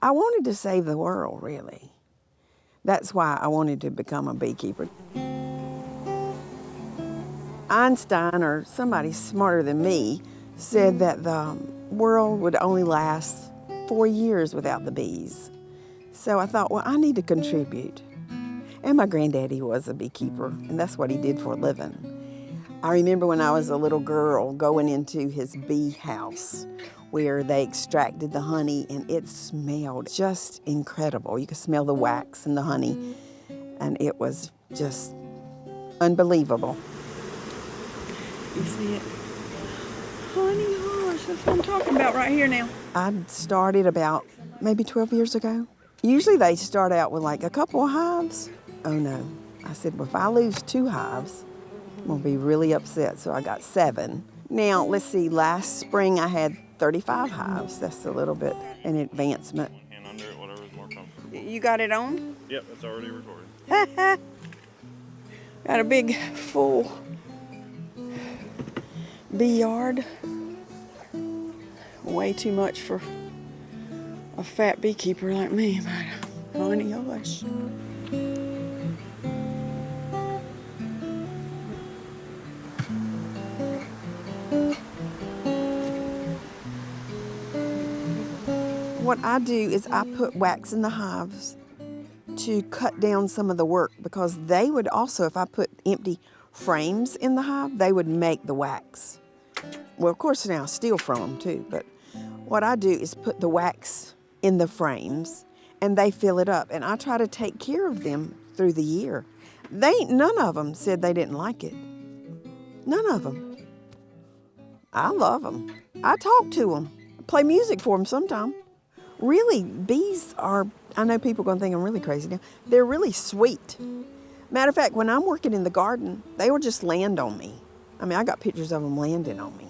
I wanted to save the world, really. That's why I wanted to become a beekeeper. Einstein, or somebody smarter than me, said that the world would only last 4 years without the bees. So I thought, well, I need to contribute. And my granddaddy was a beekeeper, and that's what he did for a living. I remember when I was a little girl going into his bee house where they extracted the honey, and it smelled just incredible. You could smell the wax and the honey, and it was just unbelievable. You see it? Honey hush, that's what I'm talking about right here now. I started about maybe 12 years ago. Usually they start out with like a couple of hives. Oh no. I said, well, if I lose 2 hives, I'm gonna be really upset. So I got 7. Now, let's see, last spring I had 35 hives. That's a little bit an advancement. Hand under it, whatever's more comfortable. You got it on? Yep, it's already recorded. Got a big, full bee yard. Way too much for a fat beekeeper like me, but honey hush. What I do is I put wax in the hives to cut down some of the work, because they would also, if I put empty frames in the hive, they would make the wax. Well, of course now I steal from them too, but what I do is put the wax in the frames and they fill it up, and I try to take care of them through the year. None of them said they didn't like it. None of them. I love them. I talk to them, play music for them sometimes. Really, bees are, I know people are going to think I'm really crazy now, they're really sweet. Matter of fact, when I'm working in the garden, they will just land on me. I mean, I got pictures of them landing on me.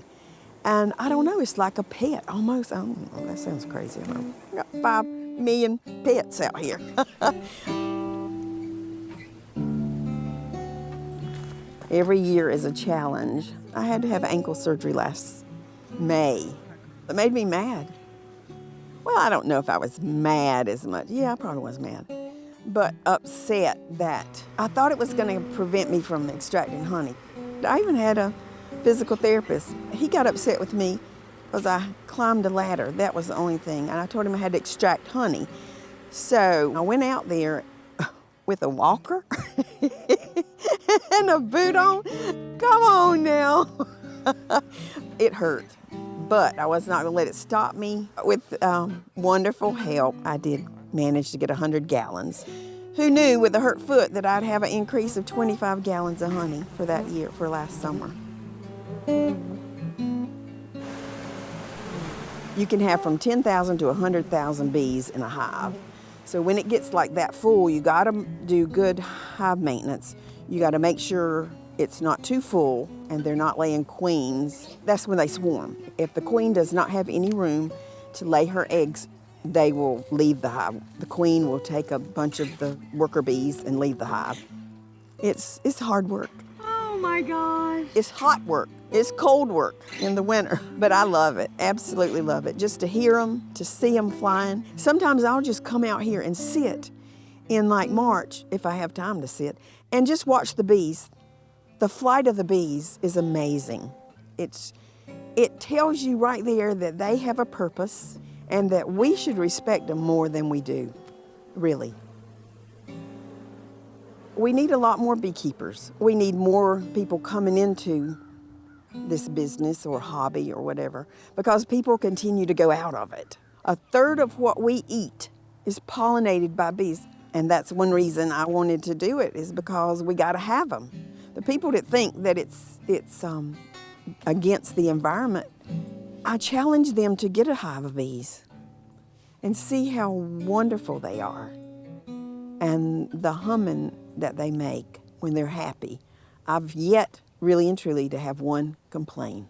And I don't know, it's like a pet almost. Oh, that sounds crazy. I got 5 million pets out here. Every year is a challenge. I had to have ankle surgery last May. It made me mad. Well, I don't know if I was mad as much. Yeah, I probably was mad. But upset that I thought it was going to prevent me from extracting honey. I even had a physical therapist. He got upset with me because I climbed a ladder. That was the only thing. And I told him I had to extract honey. So I went out there with a walker and a boot on. Come on now. It hurt. But I was not going to let it stop me. With wonderful help, I did manage to get 100 gallons. Who knew with a hurt foot that I'd have an increase of 25 gallons of honey for that year, for last summer. You can have from 10,000 to 100,000 bees in a hive. So when it gets like that full, you got to do good hive maintenance. You got to make sure it's not too full and they're not laying queens. That's when they swarm. If the queen does not have any room to lay her eggs, they will leave the hive. The queen will take a bunch of the worker bees and leave the hive. It's hard work. Oh my gosh. It's hot work. It's cold work in the winter, but I love it, absolutely love it. Just to hear them, to see them flying. Sometimes I'll just come out here and sit in like March, if I have time to sit, and just watch the bees. The flight of the bees is amazing. It tells you right there that they have a purpose and that we should respect them more than we do, really. We need a lot more beekeepers. We need more people coming into this business or hobby or whatever, because people continue to go out of it. 1/3 of what we eat is pollinated by bees, and that's one reason I wanted to do it, is because we got to have them. The people that think that it's against the environment, I challenge them to get a hive of bees and see how wonderful they are and the humming that they make when they're happy. I've yet, really and truly, to have one complain.